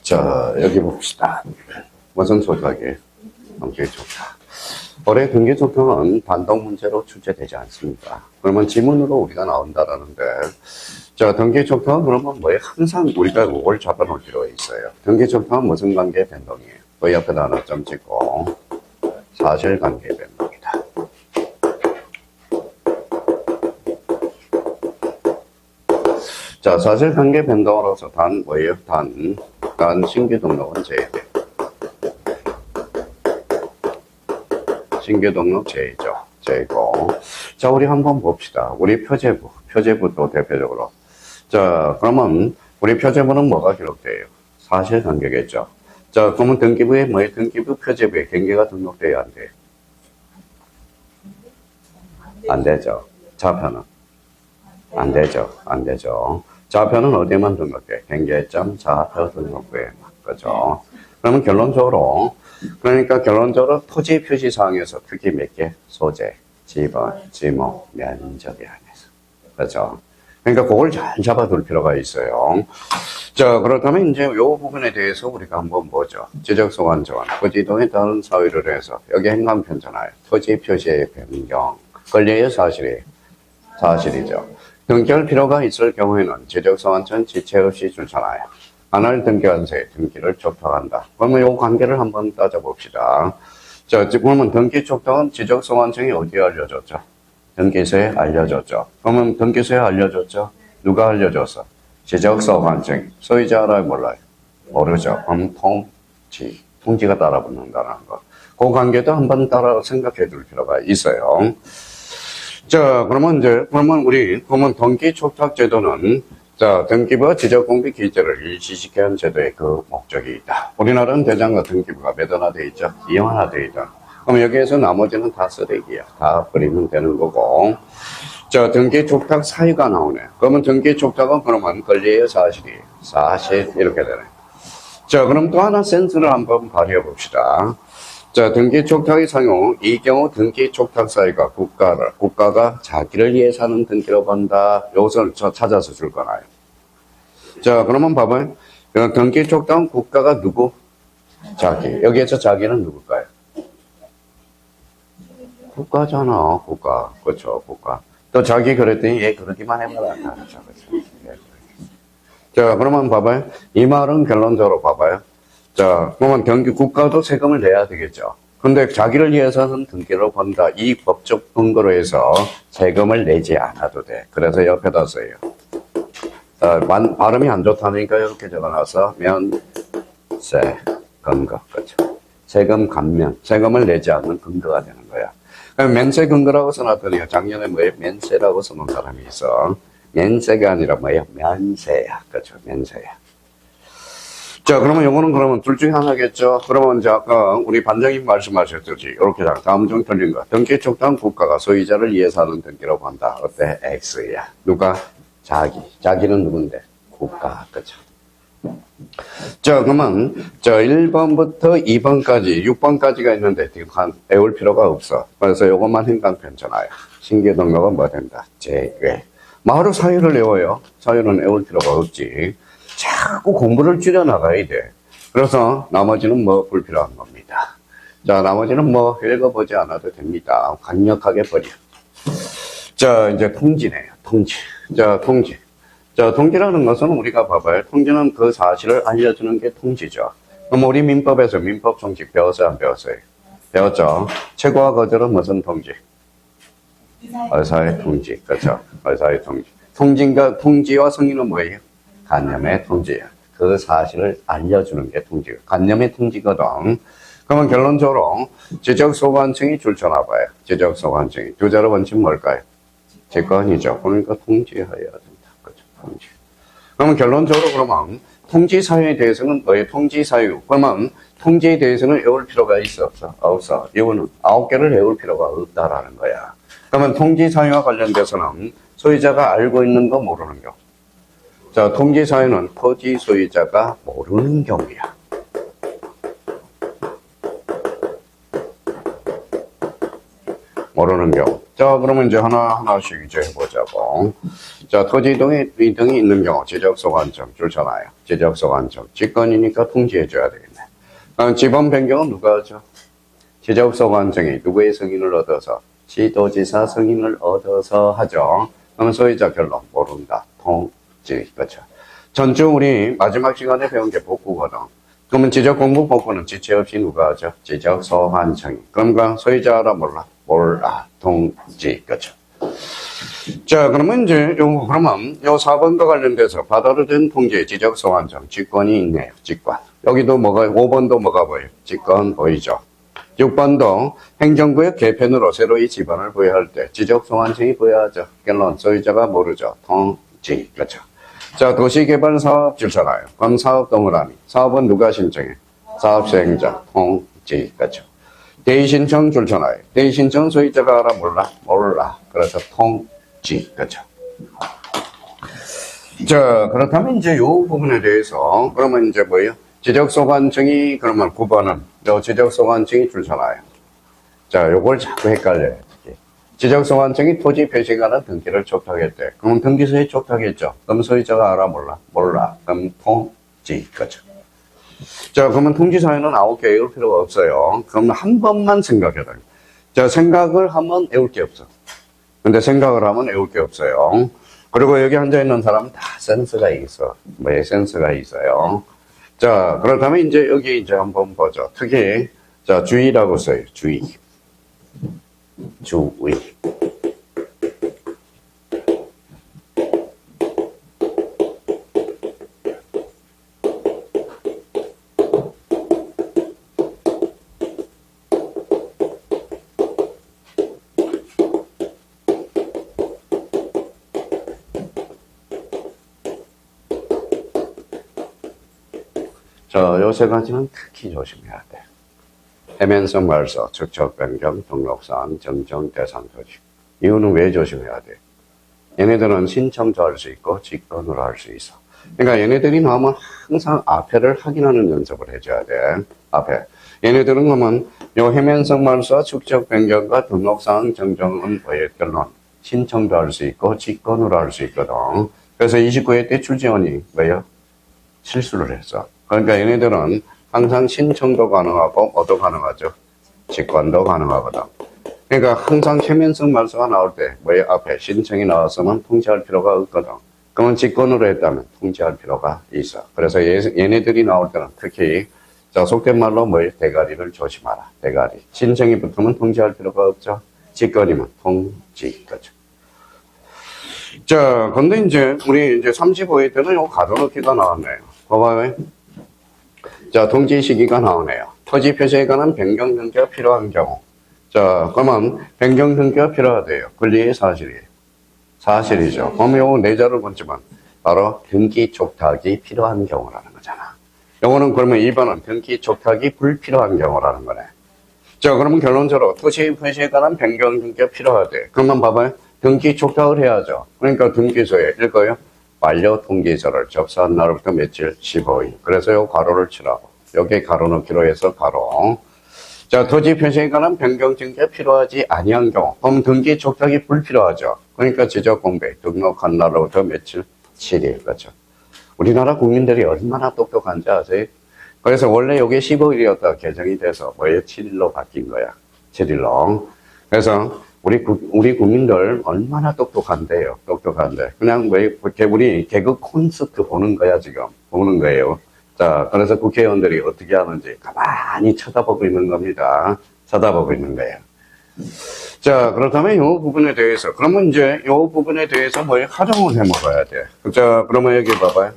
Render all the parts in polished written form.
자, 여기 봅시다. 무슨 조작이 등기조탁. 올해 등기조탁은 단독 문제로 출제되지 않습니다. 그러면 지문으로 우리가 나온다라는데, 자, 등기조탁은 그러면 뭐에 항상 우리가 그걸 잡아놓을 필요가 있어요. 등기조탁은 무슨 관계 변동이에요? 그 옆에다 하나 점 찍고, 사실관계 변동이다. 자, 사실관계 변동으로서 단 뭐예요? 단 신규 등록은 제외돼. 신규 등록 제외죠. 제외고. 자, 우리 한번 봅시다. 우리 표제부도 대표적으로. 자, 그러면 우리 표제부는 뭐가 기록돼요? 사실관계겠죠. 자, 그러면 등기부에 뭐예요? 등기부 표제부에 경계가 등록돼야 안 돼요? 안 되죠. 좌표는? 안 되죠. 안 되죠. 좌표는 어디에만 등록돼? 경계점 좌표 등록부에. 그죠? 그러면 결론적으로, 토지 표시사항에서 특히 몇 개? 소재, 지번, 지목, 면적에 한해서. 그죠? 그러니까 그걸 잘 잡아둘 필요가 있어요. 자, 그렇다면 이제 이 부분에 대해서 우리가 한번 보죠. 지적소관 조항, 토지동에 따른 사유를 해서, 여기 행간편잖아요. 토지 표시의 변경. 권리의 사실이죠. 등기할 필요가 있을 경우에는 지적소관청 지체 없이 주잖아요. 안할 등기한 새 등기를 촉탁한다. 그러면 이 관계를 한번 따져봅시다. 자, 그러면 등기 촉탁은 지적소관청이 어디에 알려줬죠? 등기소에 알려줬죠. 그러면 등기소에 알려줬죠? 누가 알려줬어? 지적소관청이. 소유자 알아요? 몰라요? 모르죠. 그럼 통지가 따라 붙는다는 거. 그 관계도 한번 따라 생각해 둘 필요가 있어요. 자, 그러면 등기 촉탁 제도는, 자, 등기부와 지적공비 기재를 일치시켜야 하는 제도의 그 목적이 있다. 우리나라는 대장과 등기부가 몇 하나 돼 있죠? 2하나 돼 있죠. 그럼 여기에서 나머지는 다 쓰레기야. 다 버리면 되는 거고. 자, 등기 촉탁 사유가 나오네. 그러면 등기 촉탁은 그러면 권리의 사실이에요. 사실, 이렇게 되네. 자, 그럼 또 하나 센스를 한번 발휘해 봅시다. 자, 등기 촉탁의 상용. 이 경우 등기 촉탁 사유가 국가가 자기를 위해서 하는 등기로 본다. 요것을 찾아서 줄 거나요? 자, 그러면 봐봐요. 등기 촉탁은 국가가 누구? 자기. 여기에서 자기는 누굴까요? 국가잖아, 국가. 그렇죠, 국가. 또 자기 그랬더니 얘 그러기만 해봐라. 그렇죠, 그렇죠. 자, 그러면 봐봐요. 이 말은 결론적으로 봐봐요. 자, 그러면 국가도 세금을 내야 되겠죠. 근데 자기를 위해서는 등기로 본다. 이 법적 근거로 해서 세금을 내지 않아도 돼. 그래서 옆에다 써요. 발음이 안 좋다니까 이렇게 적어놔서 면세 근거. 그렇죠. 세금 감면. 세금을 내지 않는 근거가 되는 거야. 면세 근거라고 써놨더니 작년에 뭐예요? 면세라고 써놓은 사람이 있어. 면세가 아니라 뭐예요? 면세야. 그렇죠. 면세야. 자, 그러면 요거는 그러면 둘 중에 하나겠죠. 그러면 이제 아까 우리 반장님 말씀하셨듯이 이렇게 다음 중 틀린 거. 등기 촉탁 국가가 소유자를 위해서 하는 등기로 본다. 어때? X야. 누가? 자기. 자기는 누군데? 국가. 그죠? 자, 그러면 1번부터 2번까지 6번까지가 있는데 지금 외울 필요가 없어. 그래서 요것만 행간편잖아요. 신규 등록은 뭐 된다? 제외. 바로 사유를 외워요. 사유는 외울 필요가 없지. 자꾸 공부를 줄여나가야 돼. 그래서 나머지는 뭐 불필요한 겁니다. 자, 나머지는 뭐 읽어보지 않아도 됩니다. 강력하게 버려. 자, 이제 통지네요. 통지. 자, 통지. 자, 통지라는 것은 우리가 봐봐요. 통지는 그 사실을 알려주는 게 통지죠. 그럼 우리 민법에서 민법 총칙 배웠어요? 안 배웠어요? 배웠죠. 최고와 거절은 무슨 통지? 의사의 통지. 그렇죠. 의사의 통지. 통지와 성의는 뭐예요? 간념의 통지야. 그 사실을 알려주는 게 통지. 간념의 통지거든. 그러면 결론적으로 지적소관청이 줄쳐나봐요. 지적소관청이. 두 자로 원칙 뭘까요? 직권이죠. 그러니까 통지해야 된다. 그렇죠. 통지. 그러면 결론적으로 그러면 통지 사유에 대해서는 뭐예요? 통지 사유. 그러면 통지에 대해서는 외울 필요가 있어? 없어? 없어. 이거는 9개를 외울 필요가 없다라는 거야. 그러면 통지 사유와 관련돼서는 소유자가 알고 있는 거 모르는 거. 자, 통지 사유는 토지 소유자가 모르는 경우야. 모르는 경우. 자, 그러면 이제 하나하나씩 이제 해보자고. 자, 토지 이동이 있는 경우, 지적소관청 줄잖아요. 지적소관청. 직권이니까 통지해줘야 되겠네. 지번 변경은 누가 하죠? 지적소관청이 누구의 승인을 얻어서? 지도지사 승인을 얻어서 하죠. 그러면 소유자 결론 모른다. 통지. 그렇죠. 전주 우리 마지막 시간에 배운 게 복구거든. 그러면 지적공부 복구는 지체 없이 누가 하죠? 지적소관청이. 그럼 소유자 알아 몰라? 몰라. 통지. 그렇죠. 자, 그러면 이제 그러면 요 4번과 관련돼서 바다로 된 통지 지적소관청 직권이 있네요. 직권. 여기도 5번도 뭐가 보여요? 직권 보이죠? 6번도 행정구역 개편으로 새로이 지번을 부여할 때 지적소관청이 부여하죠. 결론 소유자가 모르죠. 통지. 그렇죠. 자, 도시개발사업 줄잖아요. 그럼 사업 동그라미. 사업은 누가 신청해? 사업시행자. 통지. 그렇죠. 대의신청 줄잖아요. 대의신청 소유자가 알아 몰라? 몰라. 그래서 통지. 그렇죠. 자, 그렇다면 이제 이 부분에 대해서 그러면 이제 뭐예요? 지적소관청이 그러면 9번은 요 지적소관청이 줄잖아요. 자, 요걸 자꾸 헷갈려요. 지적소관청이 토지 표시에 관한 등기를 촉탁했대. 그럼 등기소에 촉탁했죠. 그럼 소유자가 알아 몰라? 몰라. 그럼 통지. 그렇죠. 자, 그러면 통지사에는 9개 외울 필요가 없어요. 그럼 한 번만 생각해라. 자, 생각을 하면 외울 게 없어. 근데 생각을 하면 외울 게 없어요. 그리고 여기 앉아있는 사람은 다 센스가 있어. 뭐에 센스가 있어요. 자, 그렇다면 이제 여기 이제 한번 보죠. 특히, 자, 주의라고 써요. 주의. 주의. 자, 요 세 가지는 특히 조심해야 돼. 해면성 말소, 축척 변경, 등록사항, 정정 대상 조직. 이거는 왜 조심해야 돼? 얘네들은 신청도 할 수 있고 직권으로 할 수 있어. 그러니까 얘네들이 나오면 항상 앞에를 확인하는 연습을 해줘야 돼. 앞에. 얘네들은 그러면 요 해면성 말소, 축척 변경과 등록사항, 정정은 뭐의 결론? 신청도 할 수 있고 직권으로 할 수 있거든. 그래서 29회 때 출지원이 뭐예요? 실수를 했어. 그러니까 얘네들은 항상 신청도 가능하고 뭐도 가능하죠. 직권도 가능하거든. 그러니까 항상 해면성 말소가 나올 때 뭐에 앞에 신청이 나왔으면 통지할 필요가 없거든. 그러면 직권으로 했다면 통지할 필요가 있어. 그래서 얘네들이 나올 때는 특히 자, 속된 말로 뭐에 대가리를 조심하라. 대가리. 신청이 붙으면 통지할 필요가 없죠. 직권이면 통지. 그렇죠. 자, 근데 이제 우리 이제 35회 때는 요 가둬놓기가 나왔네요. 봐봐요. 자, 통지 시기가 나오네요. 토지 표시에 관한 변경 등기가 필요한 경우. 자, 그러면 변경 등기가 필요하대요. 권리의 사실이에요. 사실이죠. 그러면 요거 내자를 본지만 바로 등기 촉탁이 필요한 경우라는 거잖아. 요거는 그러면 2번은 등기 촉탁이 불필요한 경우라는 거네. 자, 그러면 결론적으로 토지 표시에 관한 변경 등기가 필요하대. 그러면 봐봐요. 등기 촉탁을 해야죠. 그러니까 등기소에 읽어요. 완료 통지서를 접수한 날부터 며칠 15일. 그래서 요 가로를 치라고. 여기 가로 넣기로 해서 가로. 자, 토지 표시에 관한 변경 등기가 필요하지 아니한 경우. 그럼 등기 촉탁이 불필요하죠. 그러니까 지적 공백 등록한 날로부터 며칠 7일. 그렇죠. 우리나라 국민들이 얼마나 똑똑한지 아세요? 그래서 원래 이게 15일이었다 개정이 돼서 뭐에 7일로 바뀐 거야. 7일로. 그래서 우리 국민들 얼마나 똑똑한데요. 똑똑한데. 그냥 우리 개그 콘서트 보는 거야, 지금. 보는 거예요. 자, 그래서 국회의원들이 어떻게 하는지 가만히 쳐다보고 있는 겁니다. 쳐다보고 있는 거예요. 자, 그렇다면 이 부분에 대해서, 그러면 이제 이 부분에 대해서 활용을 해 먹어야 돼. 자, 그러면 여기 봐봐요.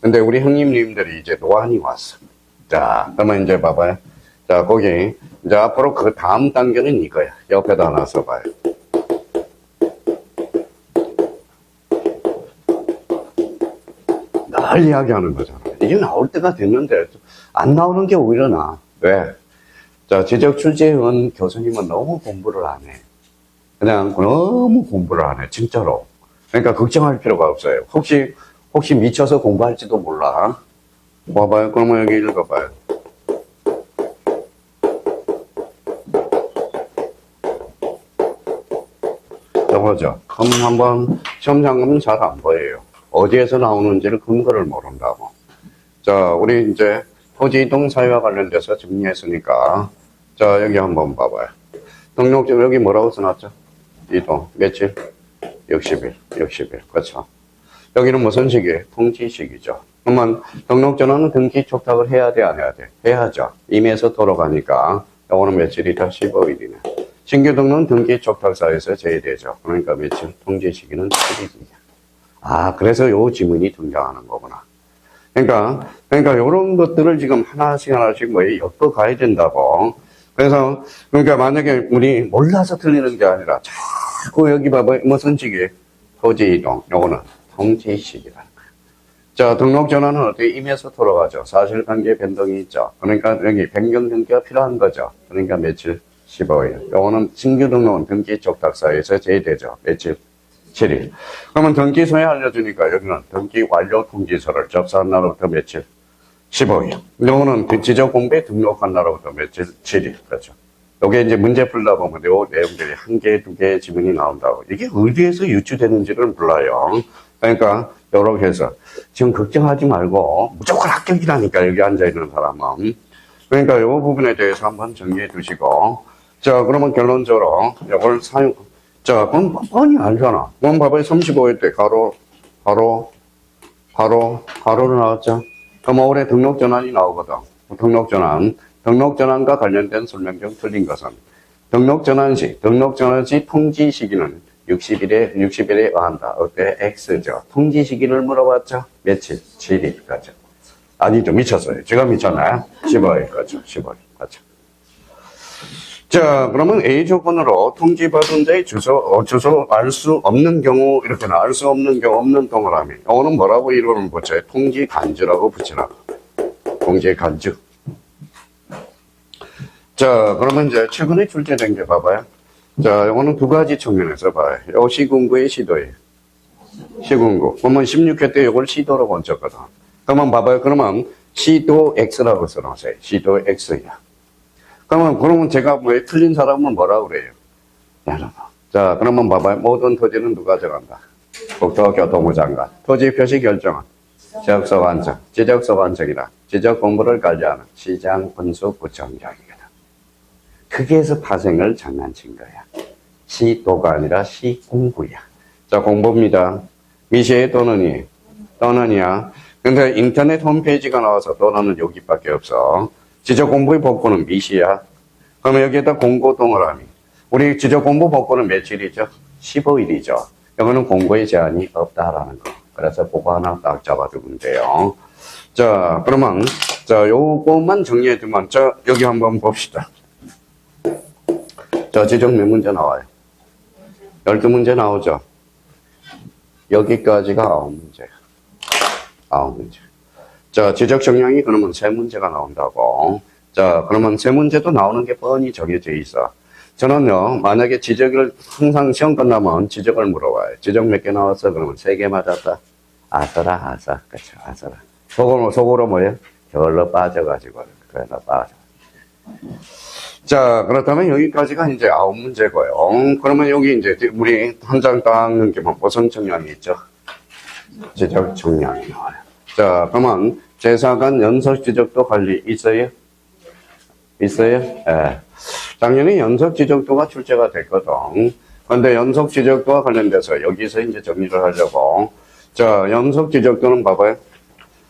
근데 우리 형님님들이 이제 노안이 왔어. 자, 그러면 이제 봐봐요. 자, 거기, 이제 앞으로 그 다음 단계는 이거야. 옆에다 하나 써봐요. 늘 이야기하는 거잖아. 이게 나올 때가 됐는데, 안 나오는 게 오히려 나아. 왜? 자, 지적 출제원 교수님은 너무 공부를 안 해. 그냥 너무 공부를 안 해. 진짜로. 그러니까 걱정할 필요가 없어요. 혹시 미쳐서 공부할지도 몰라. 봐봐요. 그러면 여기 읽어봐요. 저거죠. 그럼 한번 시험 잠그면 잘 안 보여요. 어디에서 나오는지를 근거를 모른다고. 자, 우리 이제 토지 이동 사유와 관련돼서 정리했으니까, 자, 여기 한번 봐봐요. 등록증 여기 뭐라고 써놨죠? 이동 며칠? 60일, 60일. 그렇죠. 여기는 무슨 시기예요? 통지시기죠. 그러면 등록전환은 등기 촉탁을 해야 돼, 안 해야 돼? 해야죠. 임의에서 돌아가니까 요거는 며칠이다? 15일이네. 신규 등록은 등기 촉탁사에서 제외되죠. 그러니까 며칠? 통지 시기는 7일이야. 아, 그래서 요 지문이 등장하는 거구나. 그러니까 요런 것들을 지금 하나씩 뭐 엮어가야 된다고. 그러니까 만약에 우리 몰라서 틀리는 게 아니라 자꾸 여기 봐봐. 무슨 시기? 토지 이동. 요거는 통지 시기라는 거야. 자, 등록 전환은 어떻게 임의에서 돌아가죠. 사실관계 변동이 있죠. 그러니까 여기 변경 등기가 필요한 거죠. 그러니까 며칠? 15일. 요거는 신규 등록은 등기 촉탁사에서 제외되죠. 며칠? 7일. 그러면 등기 소에 알려주니까 여기는 등기 완료 통지서를 접수한 날부터 며칠? 15일. 요거는 지적 공부에 등록한 날부터 며칠? 7일. 그렇죠. 요게 이제 문제 풀다 보면 요 내용들이 한 개, 두 개의 지문이 나온다고. 이게 어디에서 유추되는지를 몰라요. 그러니까 요렇게 해서 지금 걱정하지 말고 무조건 합격이라니까 여기 앉아있는 사람은. 그러니까 요 부분에 대해서 한번 정리해 두시고. 자, 그러면 결론적으로 요걸 자, 그럼 뻔히 알잖아. 그럼 봐봐요. 35일 때 가로로 나왔죠. 그럼 올해 등록전환이 나오거든. 등록전환과 관련된 설명 중 틀린 것은 등록전환 시 통지 시기는 60일에 의한다. 어때? X죠. 통지 시기를 물어봤죠. 며칠? 7일까지. 아니죠. 미쳤어요. 제가 미쳤나요? 15일까지. 15일. 맞죠. 자, 그러면 A 조건으로 통지받은 자의 주소 알 수 없는 경우, 이렇게 알 수 없는 경우 없는 동그라미. 이거는 뭐라고 이름을 붙여요? 통지간주라고 붙이라고. 통지간주. 자, 그러면 이제 최근에 출제된 게 봐봐요. 자, 이거는 두 가지 측면에서 봐요. 요 시군구의 시도예요. 시군구. 그러면 16회 때 이걸 시도로 얹었거든. 그러면 봐봐요. 그러면 시도 X라고 써놓으세요. 시도 X야. 그러면 제가 틀린 사람은 뭐라고 그래요? 여러분. 자, 그러면 봐봐요. 모든 토지는 누가 정한다? 국토교통부 장관. 토지 표시 결정은 지적서 관청. 지적서 관청이라 지적 공부를 관리하는 시장 군수구청장이거든. 거기에서 파생을 장난친 거야. 시도가 아니라 시공구야. 자, 공부입니다. 미시의 또는이야. 근데 인터넷 홈페이지가 나와서 또는 여기밖에 없어. 지적공부의 복구는 미시야. 그러면 여기에다 공고 동그라미. 우리 지적공부 복구는 며칠이죠? 15일이죠. 이거는 공고의 제한이 없다라는 거. 그래서 그거 하나 딱 잡아두면 돼요. 자, 그러면, 자, 요것만 정리해두면, 여기 한번 봅시다. 자, 지적 몇 문제 나와요? 12문제 나오죠? 여기까지가 9문제. 9문제. 자, 지적 정량이 그러면 3문제가 나온다고. 자, 그러면 3문제도 나오는 게 뻔히 정해져 있어. 저는요, 만약에 지적을 항상 시험 끝나면 지적을 물어봐요. 지적 몇 개 나왔어? 그러면 3개 맞았다. 아서라. 그쵸, 아서라. 속으로 뭐예요? 결로 빠져가지고. 그래서 빠져. 자, 그렇다면 여기까지가 이제 9문제고요. 그러면 여기 이제 우리 한 장 딱 넘기면 무슨 정량이 있죠? 지적 정량이 나와요. 자, 그러면 제사간 연석 지적도 관리 있어요? 있어요? 예. 작년에 연석 지적도가 출제가 됐거든. 그런데 연석 지적도와 관련돼서 여기서 이제 정리를 하려고. 자, 연석 지적도는 봐봐요.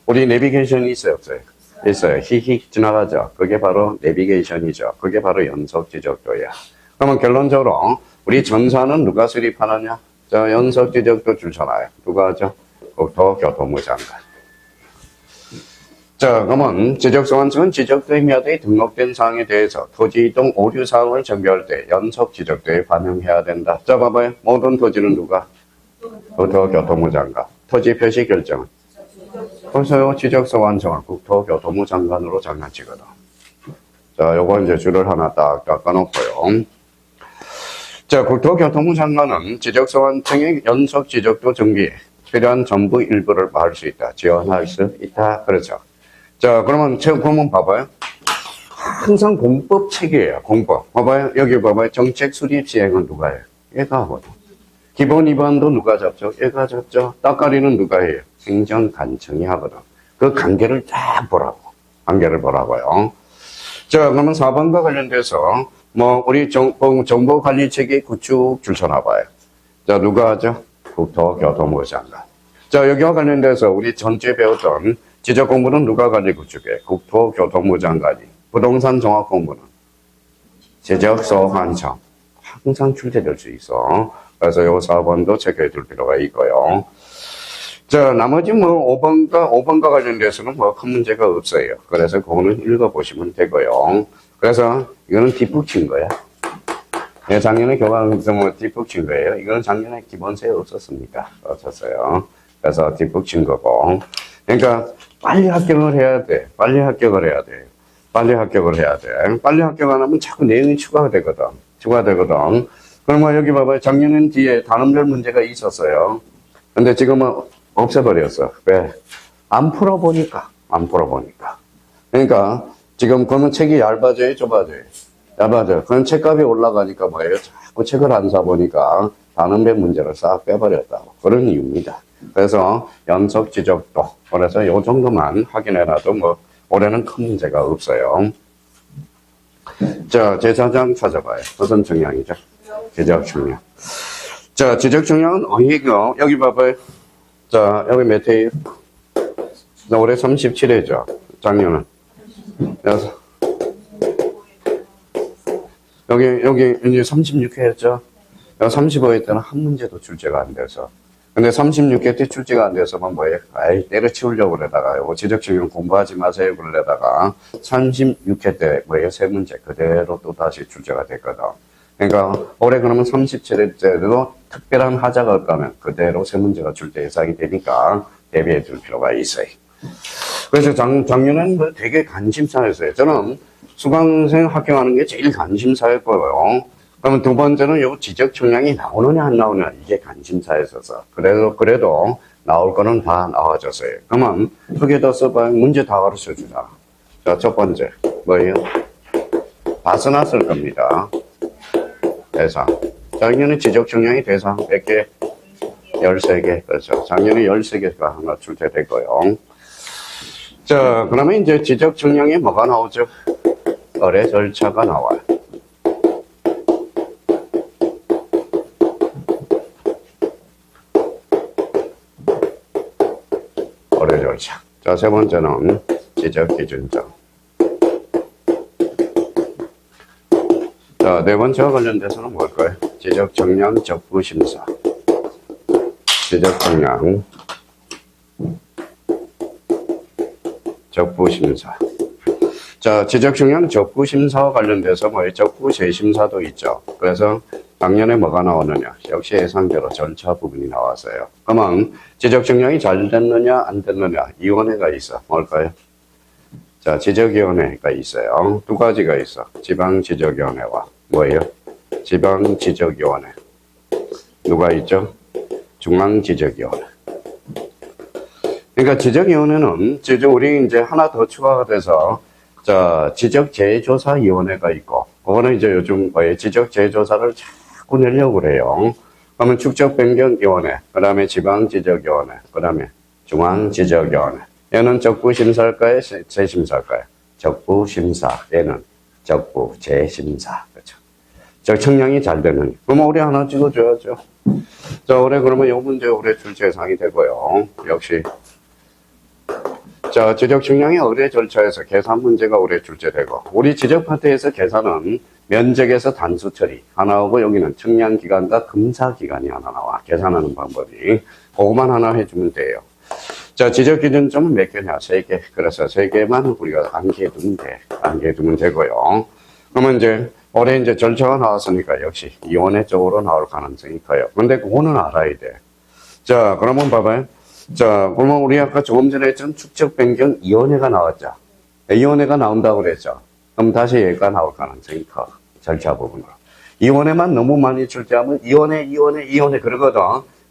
우리 내비게이션이 있어요, 없어요? 있어요. 휙휙 지나가죠. 그게 바로 내비게이션이죠. 그게 바로 연석 지적도야. 그러면 결론적으로 우리 전사는 누가 수립하느냐? 자, 연석 지적도 줄잖아요. 누가 하죠? 국토교통부 장관. 자, 그러면 지적소관청은 지적도의 미화도에 등록된 사항에 대해서 토지 이동 오류 사항을 정비할 때 연속 지적도에 반영해야 된다. 자, 봐봐요. 모든 토지는 누가? 국토교통부 장관. 토지 표시 결정은? 벌써요, 지적소관청을 국토교통부 장관으로 장난치거든. 자, 요거 이제 줄을 하나 딱 깎아놓고요. 자, 국토교통부 장관은 지적소관청의 연속 지적도 정비에 필요한 전부 일부를 할 수 있다. 지원할 수 있다. 그렇죠. 자, 그러면 봐봐요. 항상 공법 책이에요. 공법. 봐봐요. 여기 봐봐요. 정책 수립 시행은 누가 해요? 얘가 하거든. 기본 위반도 누가 잡죠? 얘가 잡죠. 따까리는 누가 해요? 행정관청이 하거든. 그 관계를 쫙 보라고. 관계를 보라고요. 자, 그러면 4번과 관련돼서, 우리 정보관리체계 구축 줄서나봐요. 자, 누가 하죠? 국토교통부 장관. 자, 여기와 관련돼서 우리 전체 배웠던 지적공부는 누가 관리 구축해? 국토교통부 장관이. 부동산 종합공부는 지적소관청. 항상 출제될 수 있어. 그래서 요 4번도 체크해 둘 필요가 있고요. 자, 나머지 5번과 관련돼서는 큰 문제가 없어요. 그래서 그거는 읽어보시면 되고요. 그래서 이거는 뒷북친 거야. 예, 작년에 교과서 뒷북친 거예요. 이거는 작년에 기본세에 없었습니까? 없었어요. 그래서 뒷북친 거고. 그러니까 빨리 합격을 해야 돼. 빨리 합격을 해야 돼. 빨리 합격을 해야 돼. 빨리 합격 안 하면 자꾸 내용이 추가가 되거든. 그러면 여기 봐봐요. 작년엔 뒤에 단원별 문제가 있었어요. 근데 지금은 없애버렸어. 왜? 안 풀어보니까. 그러니까 지금 그러면 책이 얇아져요? 좁아져요? 얇아져요. 그럼 책값이 올라가니까 뭐예요? 자꾸 책을 안 사보니까 단원별 문제를 싹 빼버렸다고. 그런 이유입니다. 그래서 연속 지적도. 그래서 요 정도만 확인해놔도 올해는 큰 문제가 없어요. 자, 제사장 찾아봐요. 무슨 청량이죠? 지적 청량. 자, 지적 청량은 어이가 여기 봐봐요. 자, 여기 몇 회예요? 올해 37회죠. 작년은. 여기 이제 36회였죠. 35회 때는 한 문제도 출제가 안 돼서. 근데 36회 때 출제가 안 돼서 뭐예요? 때려치우려고 그러다가 요거 지적청량 공부하지 마세요 그러다가 36회 때 뭐예요? 세 문제 그대로 또 다시 출제가 됐거든. 그러니까 올해 그러면 37회 때도 특별한 하자가 없다면 그대로 세 문제가 출제 예상이 되니까 대비해 둘 필요가 있어요. 그래서 작년에는 되게 관심사였어요. 저는 수강생 합격하는 게 제일 관심사였고요. 그러면 두 번째는 요 지적 청량이 나오느냐 안 나오느냐 이게 관심사였어서 그래도 나올 거는 다 나와줬어요. 그러면 크게 더 써봐요. 문제 다 가르쳐 주자. 자, 첫 번째 뭐예요? 봤어놨을 겁니다. 대상. 작년에 지적 청량이 대상 몇 개? 13개. 그렇죠. 작년에 13개가 하나 출제됐고요. 자, 그러면 이제 지적 청량에 뭐가 나오죠? 거래 절차가 나와요. 거래 절차. 자, 세 번째는 지적 기준점. 자, 네 번째와 관련돼서는 뭘까요? 지적 청량 적부 심사. 지적 청량 적부 심사. 자, 지적 청량 적부 심사와 관련돼서 적부 재심사도 있죠. 그래서 작년에 뭐가 나오느냐? 역시 예상대로 절차 부분이 나왔어요. 그러면 지적 청량이 잘 됐느냐 안 됐느냐? 위원회가 있어. 뭘까요? 자, 지적위원회가 있어요. 두 가지가 있어. 지방지적위원회와 뭐예요? 지방지적위원회. 누가 있죠? 중앙지적위원회. 그러니까 지적위원회는 우리 이제 하나 더 추가가 돼서 자, 지적재조사위원회가 있고 그거는 이제 요즘 지적재조사를 자꾸 내려고 그래요. 그러면 축적변경위원회, 그 다음에 지방지적위원회, 그 다음에 중앙지적위원회. 얘는 적부심사일까요? 재심사일까요? 적부심사. 얘는 적부재심사. 그렇죠. 저 청량이 잘 되는. 그러면 올해 하나 찍어줘야죠. 자, 올해 그러면 요 문제 올해 출제 예상이 되고요. 역시. 자, 지적 청량이 의뢰 절차에서 계산 문제가 올해 출제되고, 우리 지적 파트에서 계산은 면적에서 단수 처리 하나 오고, 여기는 청량 기간과 검사 기간이 하나 나와. 계산하는 방법이. 그거만 하나 해주면 돼요. 자, 지적 기준점은 몇 개냐? 3개. 그래서 3개만 우리가 암기해두면 돼. 암기해두면 되고요. 그러면 이제 올해 이제 절차가 나왔으니까 역시 위원회 쪽으로 나올 가능성이 커요. 근데 그거는 알아야 돼. 자, 그러면 봐봐요. 자, 그러면 우리 아까 조금 전에 했던 축적변경위원회가 나왔죠. 위원회가 나온다고 그랬죠. 그럼 다시 얘가 나올 가능성이 커. 절차 부분으로. 위원회만 너무 많이 출제하면 위원회 그러거든.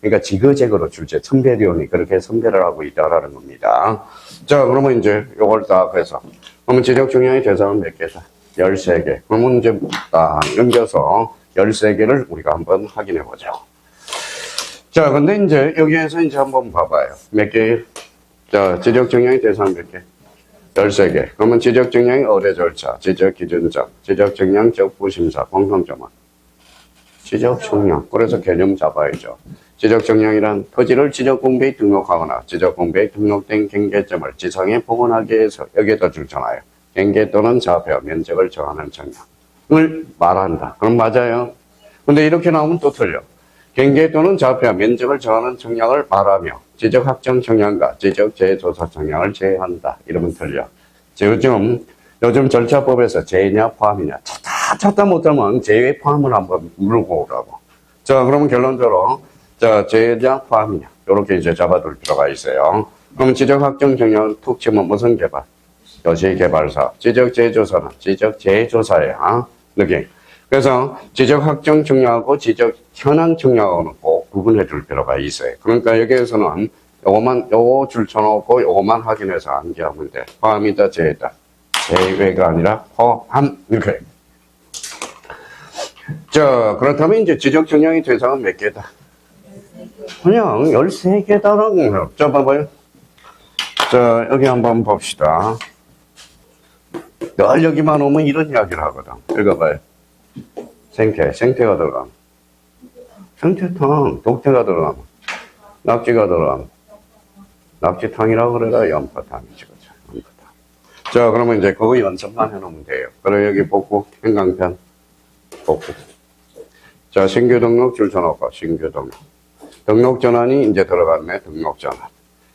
그러니까 지그재그로 출제, 선별위원회 그렇게 선별을 하고 있다라는 겁니다. 자, 그러면 이제 요걸 딱 해서 그러면 지적 중량의 대상은 몇 개죠? 13개. 그러면 이제 딱 넘겨서 13개를 우리가 한번 확인해 보죠. 자, 근데 이제 여기에서 이제 한번 봐봐요. 몇 개? 자, 지적정량의 대상 몇 개? 13개. 그러면 지적정량의 어뢰 절차, 지적기준점, 지적정량적 부심사, 공통점은? 지적정량. 그래서 개념 잡아야죠. 지적정량이란 토지를 지적공배에 등록하거나 지적공배에 등록된 경계점을 지상에 복원하기 위해서 여기에다 줄잖아요. 경계 또는 좌표, 면적을 정하는 정량을 말한다. 그럼 맞아요. 근데 이렇게 나오면 또 틀려. 경계 또는 좌표, 면적을 정하는 정량을 말하며 지적확정 정량과 지적재조사 정량을 제외한다. 이러면 틀려. 요즘 절차법에서 제외냐 포함이냐 찾다 못하면 제외 포함을 한번 물고 오라고. 자, 그러면 결론적으로 자, 제외냐 포함이냐 이렇게 이제 잡아둘 필요가 있어요. 그럼 지적확정 정량은 툭 치면 무슨 개발? 도시개발사. 지적재조사는 지적재조사야. 느낌. 그래서 지적확정 정량하고 지적현황 정량하고는 꼭 구분해 줄 필요가 있어요. 그러니까 여기에서는 요거 줄쳐놓고 요거만 확인해서 암기하면 돼. 포함이다, 제외다. 제외가 아니라 포함. 이렇게. 자, 그렇다면 이제 지적 정량의 대상은 몇 개다? 그냥 13개다라고 해요. 자, 봐봐요. 자, 여기 한번 봅시다. 늘 여기만 오면 이런 이야기를 하거든. 읽어봐요. 생태가 들어가면. 생태탕, 독태가 들어가면. 낙지가 들어가면. 낙지탕이라고 그래라, 연포탕이지, 그죠? 연포탕. 자, 그러면 이제 그거 연습만 해놓으면 돼요. 그래, 여기 복구, 행강편, 복구. 자, 신규 등록 줄쳐놓고, 신규 등록. 등록 전환이 이제 들어갔네, 등록 전환.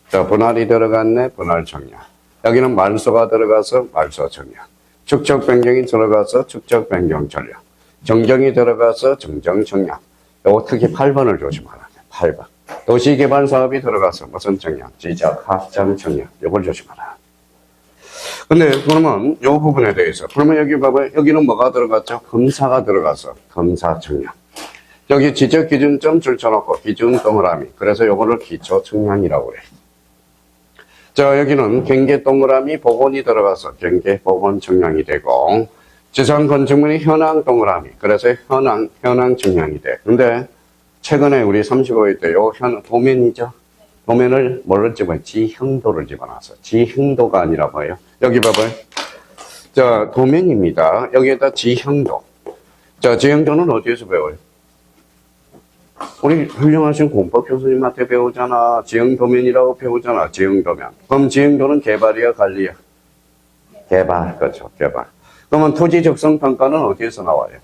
자, 분할이 들어갔네, 분할 정량. 여기는 말소가 들어가서 말소 정량. 축적 변경이 들어가서 축적 변경 전량. 정정이 들어가서 정정 정량. 요거 특히 8번을 조심하라. 8번. 도시개발 사업이 들어가서 무슨 정량? 지적 확장 정량. 요걸 조심하라. 근데 그러면 요 부분에 대해서 그러면 여기 봐봐요. 여기는 뭐가 들어갔죠? 검사가 들어가서 검사 정량. 여기 지적 기준점 줄쳐놓고 기준 동그라미. 그래서 요거를 기초 정량이라고 그래. 자, 여기는 경계 동그라미 복원이 들어가서 경계 복원 정량이 되고, 지상 건축물이 현황 동그라미. 그래서 현황 정량이 돼. 근데 최근에 우리 35회 때 요 도면이죠. 도면을 뭐를 집어요? 지형도를 집어넣어서. 지형도가 아니라 뭐예요? 여기 봐봐요. 자, 도면입니다. 여기에다 지형도. 자, 지형도는 어디에서 배워요? 우리 훌륭하신 공법 교수님한테 배우잖아. 지형도면이라고 배우잖아. 지형도면. 그럼 지형도는 개발이야, 관리야? 개발. 그렇죠. 개발. 그러면 토지 적성 평가는 어디에서 나와요?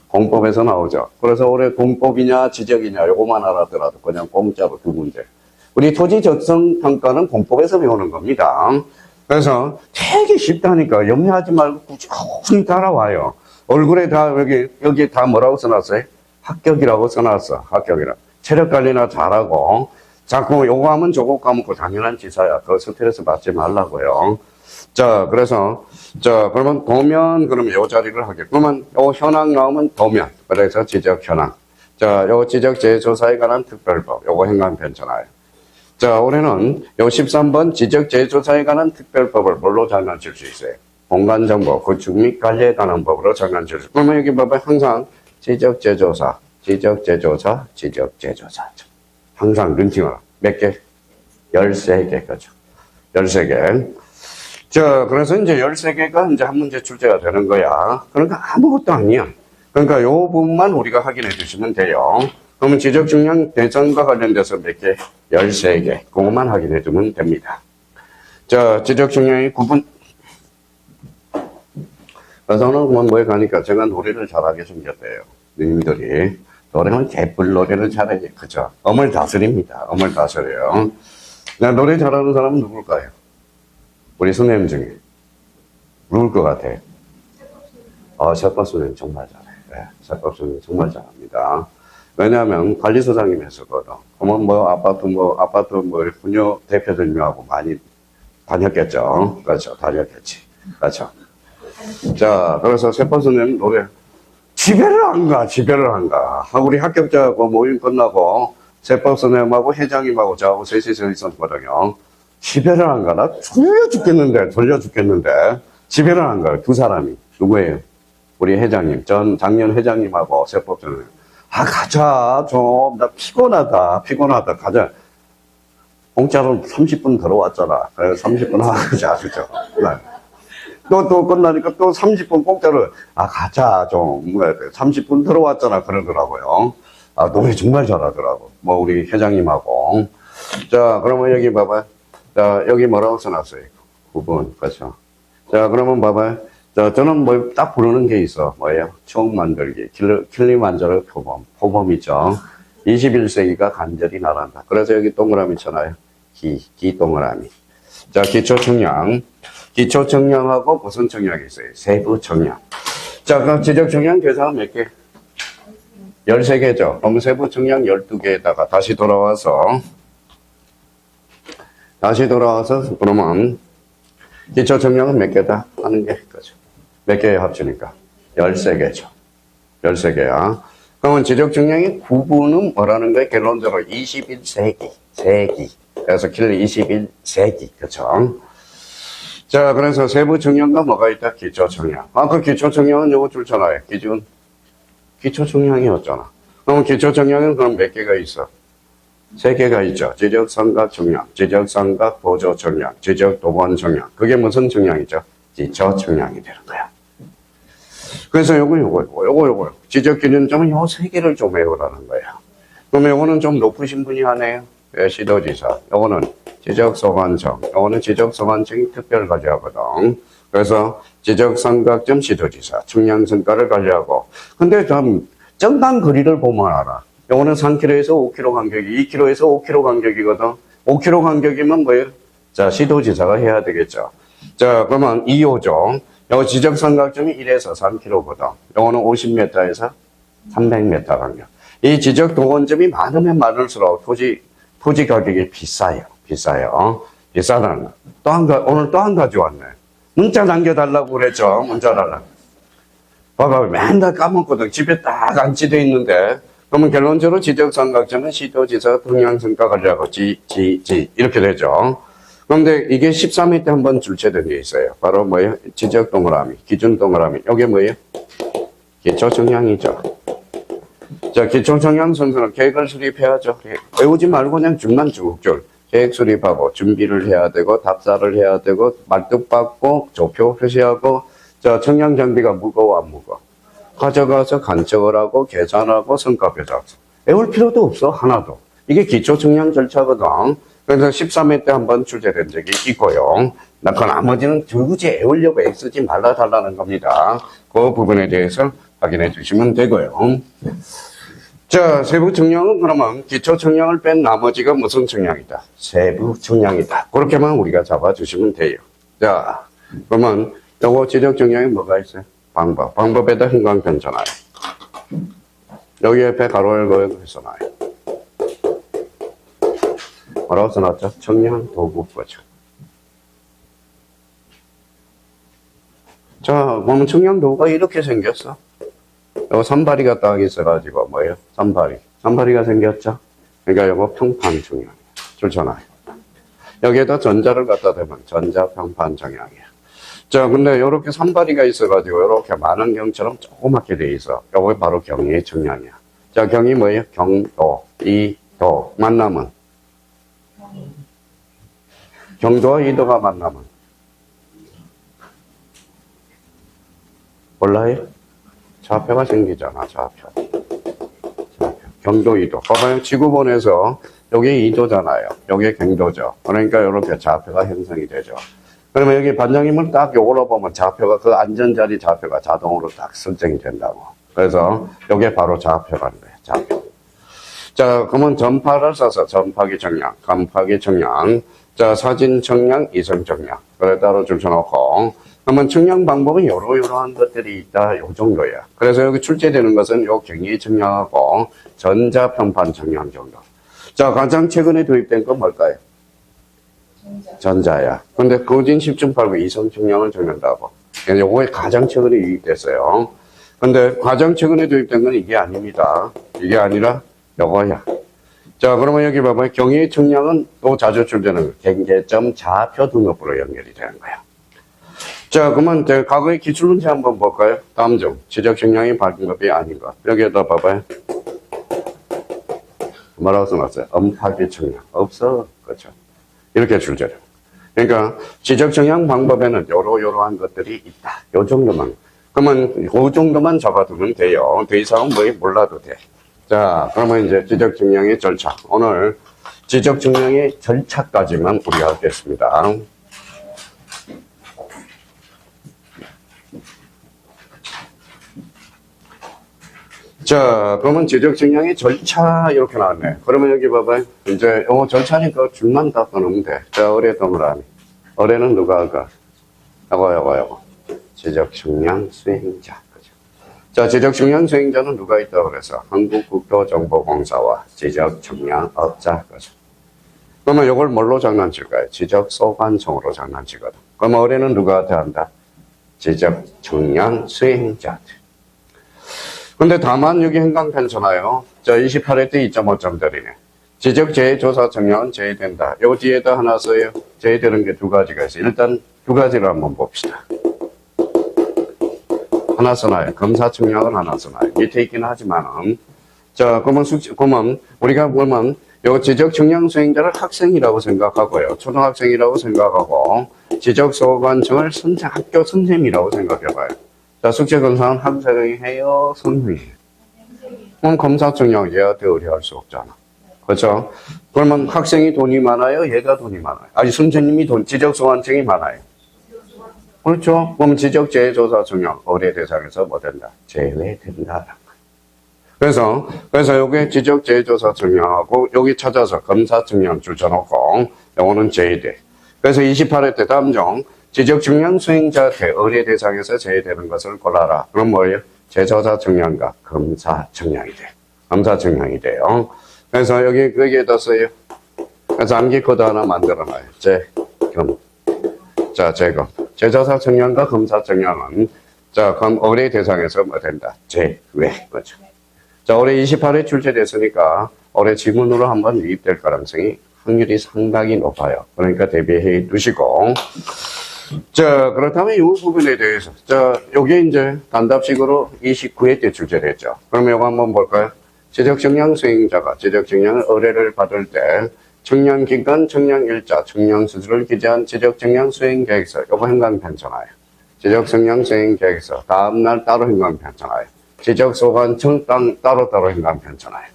공법에서 나오죠. 그래서 올해 공법이냐, 지적이냐, 요거만 알아더라도 그냥 공짜로 두 문제. 우리 토지 적성 평가는 공법에서 배우는 겁니다. 그래서 되게 쉽다니까. 염려하지 말고 꾸준히 따라와요. 얼굴에 다, 여기 다 뭐라고 써놨어요? 합격이라고 써놨어. 합격이라. 체력 관리나 잘하고, 자꾸 요거 하면 저거 까먹고 당연한 지사야. 그거 스트레스 받지 말라고요. 자, 그래서, 자, 그러면 도면, 그러면 요 자리를 하게. 그러면 요 현황 나오면 도면. 그래서 지적 현황. 자, 요 지적 재조사에 관한 특별법. 요거 행간편잖아요. 자, 올해는 요 13번 지적 재조사에 관한 특별법을 뭘로 장난칠 수 있어요? 공간정보, 구축 및 관리에 관한 법으로 장난칠 수 있어요. 그러면 여기 봐봐요. 항상 지적재조사, 지적재조사, 지적재조사. 항상 눈팅하라. 몇 개? 13개, 그죠? 13개. 자, 그래서 이제 13개가 이제 한 문제 출제가 되는 거야. 그러니까 아무것도 아니야. 그러니까 요 부분만 우리가 확인해 주시면 돼요. 그러면 지적중량 대상과 관련돼서 몇 개? 13개. 그것만 확인해 주면 됩니다. 자, 지적중량의 구분. 여성은 뭐에 가니까 제가 노래를 잘하게 생겼대요. 누님들이. 노래는 개뿔 노래를 잘하게. 그죠? 엄을 다스립니다. 엄을 다스려요. 노래 잘하는 사람은 누굴까요? 우리 선생님 중에. 누굴 것 같아요? 셰퍼 선생님 정말 잘해. 네, 셰퍼 선생님 정말 잘합니다. 왜냐하면 관리소장님 했었거든. 그러면 아파트 분녀 대표들님하고 많이 다녔겠죠. 그렇죠. 다녔겠지. 그렇죠. 자, 그래서 셰퍼 선생님 노래, 집회를 안 가. 우리 합격자하고 모임 끝나고, 셰퍼 선생님하고 회장님하고 저하고 셋이서 있었거든요. 집회를 안 가. 나 졸려 죽겠는데. 집회를 안 가요. 두 사람이. 누구예요? 우리 회장님. 작년 회장님하고 셰퍼 선생님. 아, 가자. 좀, 나 피곤하다. 가자. 공짜로 30분 들어왔잖아. 그래서 30분 하자. 그죠? 또 끝나니까 또 30분 공짜로, 아, 가자. 좀, 30분 들어왔잖아. 그러더라고요. 아, 노래 정말 잘하더라고. 뭐, 우리 회장님하고. 자, 그러면 여기 봐봐. 자, 여기 뭐라고 써놨어요? 9번. 그렇죠. 자, 그러면 봐봐요. 자, 저는 뭐 딱 부르는 게 있어. 뭐예요? 추억 만들기. 킬리만자로 표범 있죠. 21세기가 간절히 나란다. 그래서 여기 동그라미 쳐놔요. 기 동그라미. 자, 기초 청량. 기초 청량하고 무슨 청량이 있어요? 세부 청량. 자, 그럼 지적 청량 계산은 몇 개? 13개죠. 그럼 세부 청량 12개에다가 다시 돌아와서 그러면 기초 청량은 몇 개다? 하는 게 거죠. 몇 개 합치니까? 13개죠. 13개야. 그러면 지적 청량의 구분은 뭐라는 거예요? 결론적으로 21세기. 그래서 킬리 21세기. 그쵸? 자, 그래서 세부 청량과 뭐가 있다? 기초 청량. 아, 그 기초 청량은 요거 줄잖아요. 기초 청량이었잖아. 그럼 기초 청량은 그럼 몇 개가 있어? 3개가 있죠. 지적 삼각 청량, 지적 삼각 보조 청량, 지적 도번 청량. 그게 무슨 청량이죠? 기초 청량이 되는 거야. 그래서 요거. 지적 기준점은 요 3개를 좀 외우라는 거야. 그러면 요거는 좀 높으신 분이 하네요. 예, 시도지사. 요거는 지적 소관청. 요거는 지적 소관청이 특별 관리하거든. 그래서 지적 삼각점 시도지사. 청량 성과를 관리하고. 근데 좀 정당 거리를 보면 알아. 요거는 3km에서 5km 간격이, 2km에서 5km 간격이거든. 5km 간격이면 뭐예요? 자, 시도지사가 해야 되겠죠. 자, 그러면 2호죠. 요거 지적삼각점이 1에서 3km거든. 요거는 50m에서 300m 간격. 이 지적도건점이 많으면 많을수록 토지 가격이 비싸요. 비싸다는 거. 오늘 또 한 가지 왔네. 문자 남겨달라고 그랬죠. 문자 달라고. 봐봐, 맨날 까먹거든. 집에 딱 안치돼 있는데. 그러면 결론적으로 지적삼각점은 시도지사 동향성과 관리하고 이렇게 되죠. 그런데 이게 13회 때 한번 출제된 게 있어요. 바로 뭐예요? 지적 동그라미, 기준 동그라미. 이게 뭐예요? 기초 청량이죠. 자, 기초 청량 선수는 계획을 수립해야죠. 외우지 말고 그냥 줄만 쭉줄. 계획 수립하고 준비를 해야 되고 답사를 해야 되고 말뚝 받고 조표 표시하고 자, 청량 장비가 무거워 안 무거워? 가져가서 간척을 하고 계산하고 성과표 작성. 외울 필요도 없어 하나도. 이게 기초 청량 절차거든. 그래서 13회 때 한번 출제된 적이 있고요. 그 나머지는 굳이 외우려고 애쓰지 말라 달라는 겁니다. 그 부분에 대해서 확인해 주시면 되고요. 자, 세부 청량은 그러면 기초 청량을 뺀 나머지가 무슨 청량이다? 세부 청량이다. 그렇게만 우리가 잡아주시면 돼요. 자, 그러면 요거 지적 청량이 뭐가 있어요? 방법에다 형광펜 써놔요. 여기 옆에 가로 열고 써놔요. 뭐라고 써놨죠? 청량 도구 거죠. 자, 보면 청량 도구가 이렇게 생겼어. 요거 산발이가 딱 있어가지고 뭐예요? 산발이가 생겼죠? 그러니까 요거 평판 청량. 줄쳐놔요. 여기에다 전자를 갖다 대면 전자 평판 청량이야. 자, 근데 요렇게 산발이가 있어가지고 요렇게 많은 경처럼 조그맣게 돼 있어. 요거 바로 경의 청량이야. 자, 경이 뭐예요? 경도, 이도 만나면 경도와 이도가 만나면 몰라요? 좌표가 생기잖아. 좌표. 경도 이도. 봐봐요. 지구본에서 요게 이도잖아요. 요게 경도죠. 그러니까 요렇게 좌표가 형성이 되죠. 그러면 여기 반장님은 딱 요걸로 보면 좌표가 그 안전자리 좌표가 자동으로 딱 설정이 된다고. 그래서 요게 바로 좌표라는 거예요. 좌표. 자, 그러면 전파를 써서 전파기 청량, 감파기 청량, 자, 사진 청량, 이성 청량. 그래 따로 줄쳐놓고. 그러면 청량 방법은 요러한 것들이 있다. 요 정도야. 그래서 여기 출제되는 것은 요 경의 청량하고 전자평판 청량 정도. 자, 가장 최근에 도입된 건 뭘까요? 전자야. 근데 거진 10.89 이성 청량을 적는다고. 요거에 가장 최근에 유입됐어요. 근데 가장 최근에 도입된 건 이게 아닙니다. 이게 아니라 요거야. 자, 그러면 여기 봐봐요. 경의 청량은 또 자주 출제되는 경계점 좌표 등급으로 연결이 되는 거야. 자, 그러면 과거의 기출문제 한번 볼까요? 다음 중 지적 청량이 발등급이 아닌 것. 여기에다 봐봐요. 뭐라고 써놨어요? 음파기 청량. 없어. 그죠? 이렇게 출제돼요. 그러니까 지적 청량 방법에는 요러한 것들이 있다. 요 정도만. 그러면 요 정도만 잡아두면 돼요. 더 이상은 뭐 몰라도 돼. 자, 그러면 이제 지적 청량의 절차. 오늘 지적 청량의 절차까지만 우리가 하겠습니다. 자, 그러면 지적 측량의 절차 이렇게 나왔네. 그러면 여기 봐봐요. 이제 요거 절차니까 줄만 다 써놓으면 돼. 자, 어뢰 동그라미. 어뢰는 누가 할까? 요거. 지적 측량 수행자. 그죠? 자, 지적 측량 수행자는 누가 있다고 그래서 한국국토정보공사와 지적 측량업자. 그죠? 그러면 요걸 뭘로 장난칠까요? 지적 소관청으로 장난치거든. 그럼 어뢰는 누구한테 한다? 지적 측량 수행자한테. 근데 다만 여기 행강편차나요? 자, 28회 때 2.5점짜리네. 지적재해조사 청량은 제외된다. 요 뒤에다 하나 써요. 제외되는 게 두 가지가 있어요. 일단 두 가지를 한번 봅시다. 하나 써놔요. 검사 청량은 하나 써놔요. 밑에 있긴 하지만은. 자, 그러면 우리가 보면 요 지적 청량 수행자를 학생이라고 생각하고요. 초등학생이라고 생각하고 지적소관청을 학교 선생님이라고 생각해봐요. 자, 숙제 검사는 학생이 해요? 선생님이 해요? 그럼 검사 청량 얘한테 의뢰할 수 없잖아. 그렇죠? 그러면 학생이 돈이 많아요? 얘가 돈이 많아요? 아니, 선생님이 지적소관청이 많아요? 그렇죠? 그럼 지적재해조사 청량 의뢰 대상에서 뭐 된다? 제외된다. 그래서 요게 지적재해조사 청량하고 여기 찾아서 검사 청량 줄쳐놓고 요거는 제외돼. 그래서 28회 때 다음 중 지적 청량 수행자한테 의뢰 대상에서 제외되는 것을 골라라. 그럼 뭐예요? 제조사 청량과 검사 청량이 돼. 검사 청량이 돼요. 그래서 여기에다 써요. 그래서 암기 코드 하나 만들어놔요. 제검. 제조사 청량과 검사 청량은 그럼 의뢰 대상에서 뭐 된다? 제외. 그죠? 자, 올해 28회 출제됐으니까 올해 지문으로 한번 유입될 가능성이 확률이 상당히 높아요. 그러니까 대비해 두시고. 자, 그렇다면 이 부분에 대해서. 자, 요게 이제 단답식으로 29회 때 출제됐죠. 그러면 요거 한번 볼까요? 지적청량 수행자가 지적청량 의뢰를 받을 때 청량기간, 청량일자, 청량수수를 기재한 지적청량 수행계획서. 요거 행강편차나요. 지적청량 수행계획서. 다음날 따로 행강편차나요. 지적소관청 따로 행강편차나요.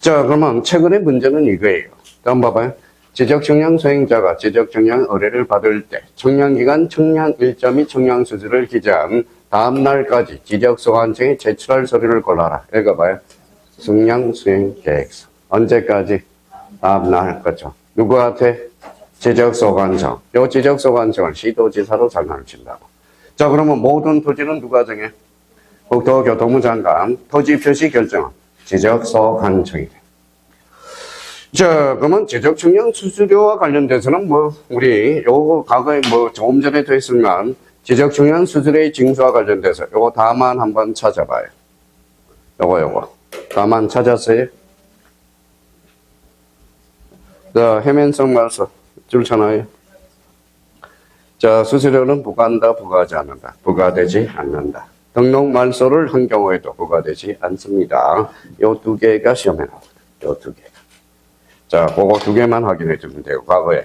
자, 그러면 최근의 문제는 이거예요. 다음 봐봐요. 지적청량 수행자가 지적청량 의뢰를 받을 때 청량기간, 청량일자 및 청량수수를 기재한 다음날까지 지적소관청에 제출할 서류를 골라라. 읽어봐요. 청량수행계획서. 언제까지? 다음날. 그렇죠. 누구한테? 지적소관청. 요 지적소관청을 시도지사로 장난을 친다고. 자, 그러면 모든 토지는 누가 정해? 국토교통부 장관, 토지 표시 결정은 지적소관청이 돼. 자, 그러면 지적청량 수수료와 관련돼서는 우리 요거 과거에 조금 전에 돼 있으면 지적청량 수수료의 징수와 관련돼서 요거 다만 한번 찾아봐요. 요거. 다만 찾았어요? 자, 해면성 말소 줄잖아요. 자, 수수료는 부과한다, 부과하지 않는다. 부과되지 않는다. 등록 말소를 한 경우에도 부과되지 않습니다. 요 두 개가 시험에 나오거든. 요 두 개가. 자, 그거 두 개만 확인해 주면 돼요. 과거에.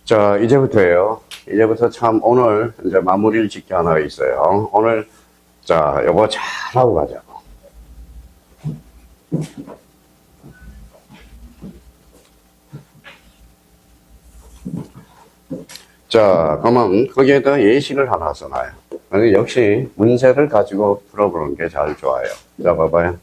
자, 이제부터예요. 이제부터 참 오늘 이제 마무리를 짓게 하나 있어요. 오늘 자, 요거 잘하고 가자고. 자, 그러면 거기에다 예시를 하나 써놔요. 역시 문제를 가지고 풀어보는 게 잘 좋아요. 자, 봐봐요.